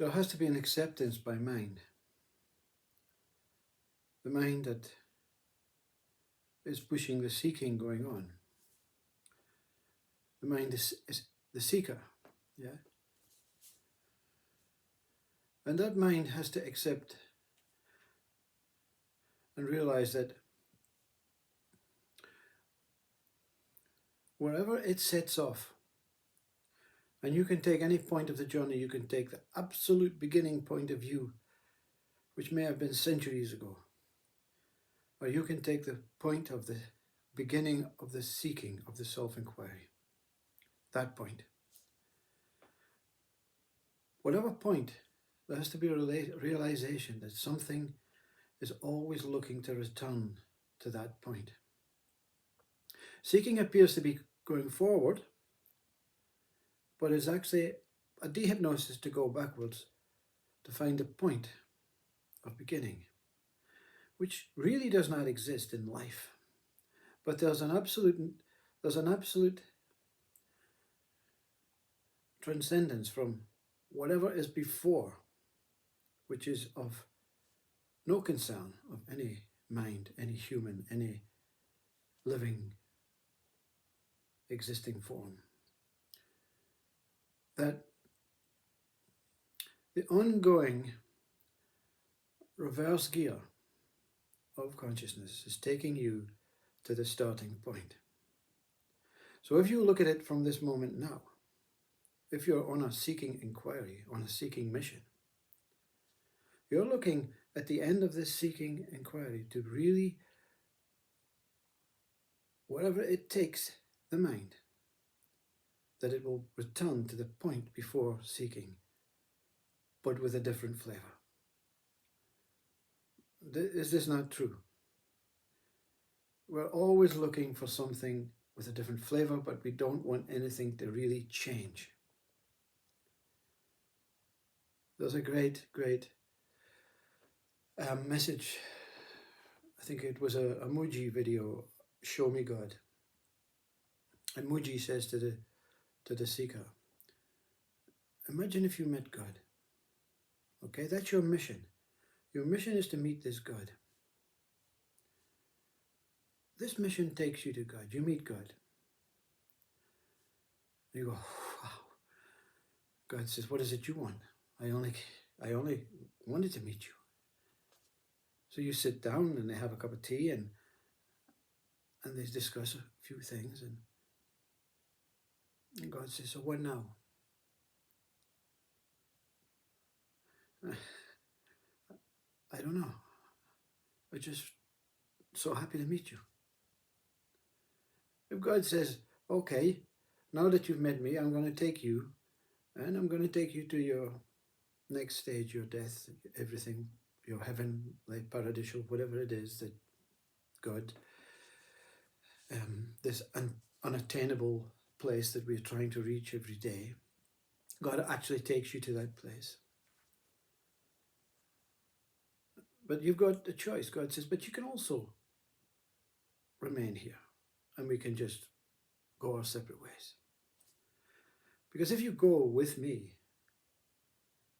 there has to be an acceptance by mind. The mind that is pushing the seeking going on. The mind is the seeker, yeah? And that mind has to accept and realize that wherever it sets off, and you can take any point of the journey, you can take the absolute beginning point of view, which may have been centuries ago, or you can take the point of the beginning of the seeking of the self-inquiry, that point. Whatever point, there has to be a realization that something is always looking to return to that point. Seeking appears to be going forward, but it's actually a dehypnosis to go backwards to find a point of beginning, which really does not exist in life. But there's an absolute transcendence from whatever is before, which is of no concern of any mind, any human, any living, existing form. That the ongoing reverse gear of consciousness is taking you to the starting point. So if you look at it from this moment now, if you're on a seeking inquiry, on a seeking mission, you're looking at the end of this seeking inquiry to really, whatever it takes the mind, that it will return to the point before seeking, but with a different flavor. Is this not true? We're always looking for something with a different flavor, but we don't want anything to really change. There's a great message. I think it was a Muji video, Show Me God. And Muji says to the seeker, imagine if you met God. Okay, that's your mission. Your mission is to meet this God. This mission takes you to God. You meet God. You go, wow. God says, what is it you want? I only wanted to meet you. So you sit down and they have a cup of tea and they discuss a few things and God says, so what now? I don't know. I'm just so happy to meet you. If God says, okay, now that you've met me, I'm going to take you and I'm going to take you to your next stage, your death, everything, your heaven, like paradisal, whatever it is that God, this unattainable place that we're trying to reach every day, God actually takes you to that place. But you've got a choice. God says, but you can also remain here and we can just go our separate ways. Because if you go with me,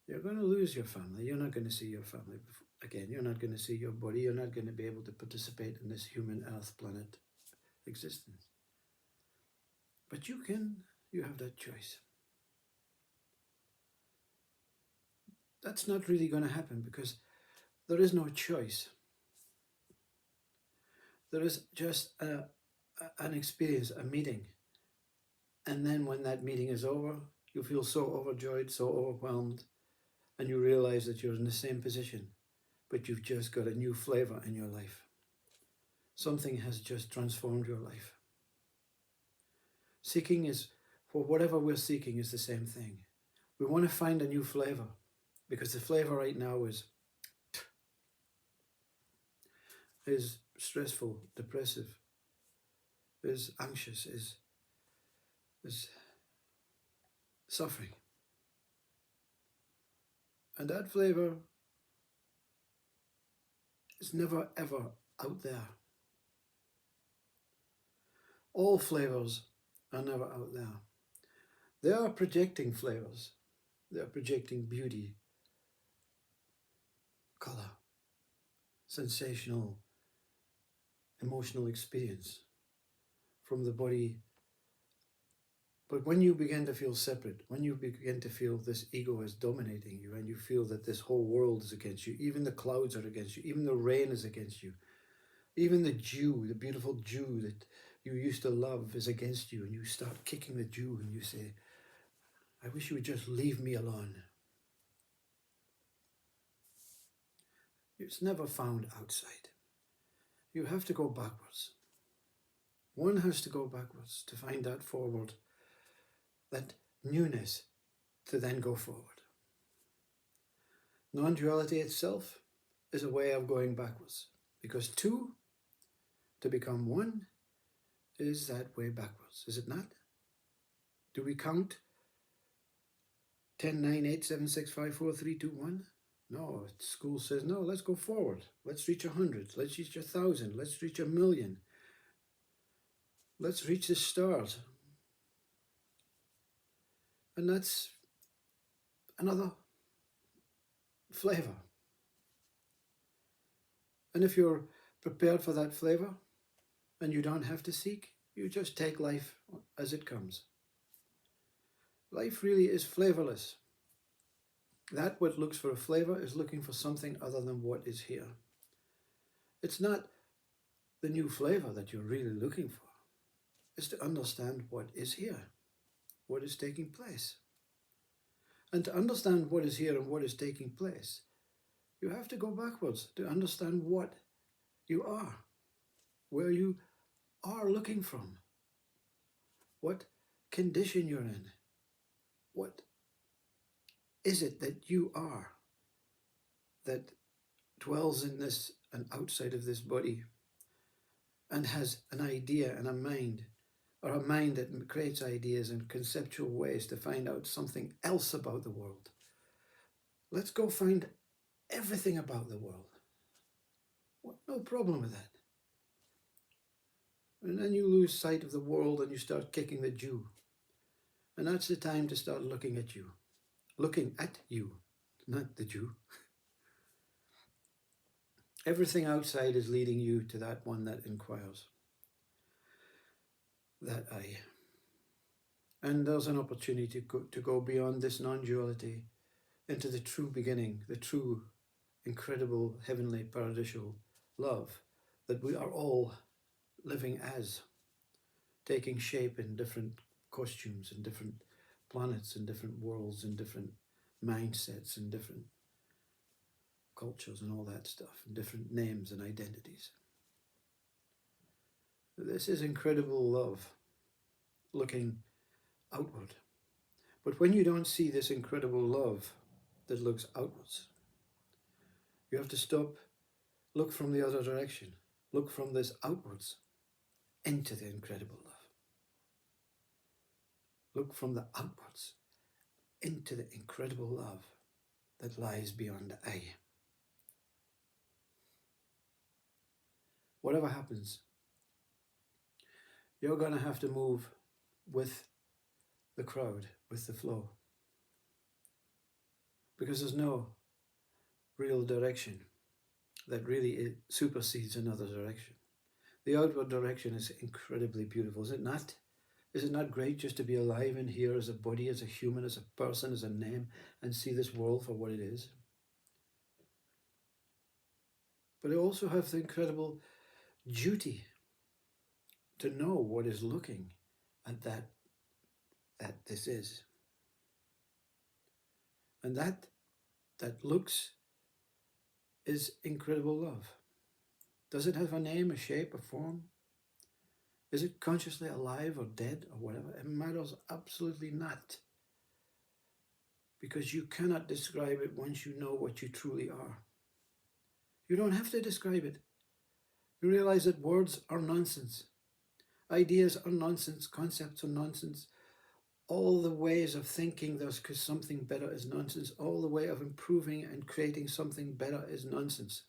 you're going to lose your family. You're not going to see your family again. You're not going to see your body. You're not going to be able to participate in this human earth planet existence. But you have that choice. That's not really going to happen because there is no choice. There is just an experience, a meeting. And then when that meeting is over, you feel so overjoyed, so overwhelmed, and you realize that you're in the same position, but you've just got a new flavor in your life. Something has just transformed your life. Seeking is, for whatever we're seeking, is the same thing. We want to find a new flavor because the flavor right now is stressful, depressive, is anxious, is suffering. And that flavor is never ever out there. All flavors are never out there. They are projecting flavors. They are projecting beauty. colour, sensational, emotional experience from the body. But when you begin to feel separate, when you begin to feel this ego is dominating you, and you feel that this whole world is against you, even the clouds are against you, even the rain is against you, even the dew, the beautiful dew that you used to love is against you, and you start kicking the dew and you say, I wish you would just leave me alone. It's never found outside. You have to go backwards. One has to go backwards to find that forward, that newness to then go forward. Non-duality itself is a way of going backwards, because two to become one is that way backwards, is it not? Do we count 10, 9, 8, 7, 6, 5, 4, 3, 2, 1? No, school says, no, let's go forward. Let's reach 100. Let's reach 1,000. Let's reach 1,000,000. Let's reach the stars. And that's another flavour. And if you're prepared for that flavour, and you don't have to seek, you just take life as it comes. Life really is flavourless. That what looks for a flavour is looking for something other than what is here. It's not the new flavour that you're really looking for. It's to understand what is here, what is taking place. And to understand what is here and what is taking place, you have to go backwards to understand what you are, where you are looking from, what condition you're in, what is it that you are that dwells in this and outside of this body and has an idea and a mind, or a mind that creates ideas and conceptual ways to find out something else about the world. Let's go find everything about the world. No problem with that. And then you lose sight of the world and you start kicking the dew. And that's the time to start looking at you. Looking at you, not the Jew. Everything outside is leading you to that one that inquires. That I. And there's an opportunity to go beyond this non-duality into the true beginning, the true, incredible, heavenly, paradisial love that we are all living as, taking shape in different costumes and different planets and different worlds and different mindsets and different cultures and all that stuff, and different names and identities. This is incredible love looking outward. But when you don't see this incredible love that looks outwards, you have to stop, look from the other direction, look from this outwards into the incredible love. Look from the outwards into the incredible love that lies beyond the eye. Whatever happens, you're going to have to move with the crowd, with the flow. Because there's no real direction that really supersedes another direction. The outward direction is incredibly beautiful, is it not? Is it not great just to be alive in here as a body, as a human, as a person, as a name, and see this world for what it is? But I also have the incredible duty to know what is looking at that this is. And that looks is incredible love. Does it have a name, a shape, a form? Is it consciously alive or dead or whatever? It matters absolutely not. Because you cannot describe it once you know what you truly are. You don't have to describe it. You realize that words are nonsense. Ideas are nonsense. Concepts are nonsense. All the ways of thinking there's something better is nonsense. All the way of improving and creating something better is nonsense.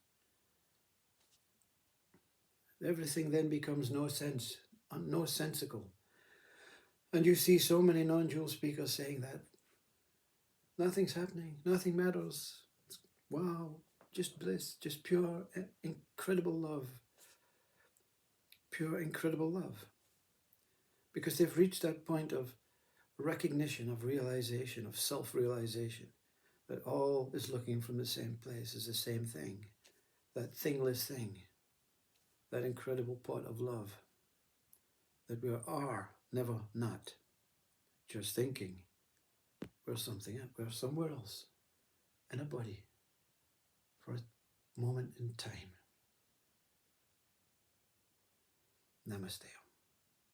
Everything then becomes nonsensical. And you see so many non-dual speakers saying that. Nothing's happening. Nothing matters. Wow. just bliss, just pure, incredible love. Pure, incredible love. Because they've reached that point of recognition, of realization, of self-realization, that all is looking from the same place, as the same thing, that thingless thing, that incredible pot of love, that we are never not just thinking. We're something else. We're somewhere else in a body for a moment in time. Namaste.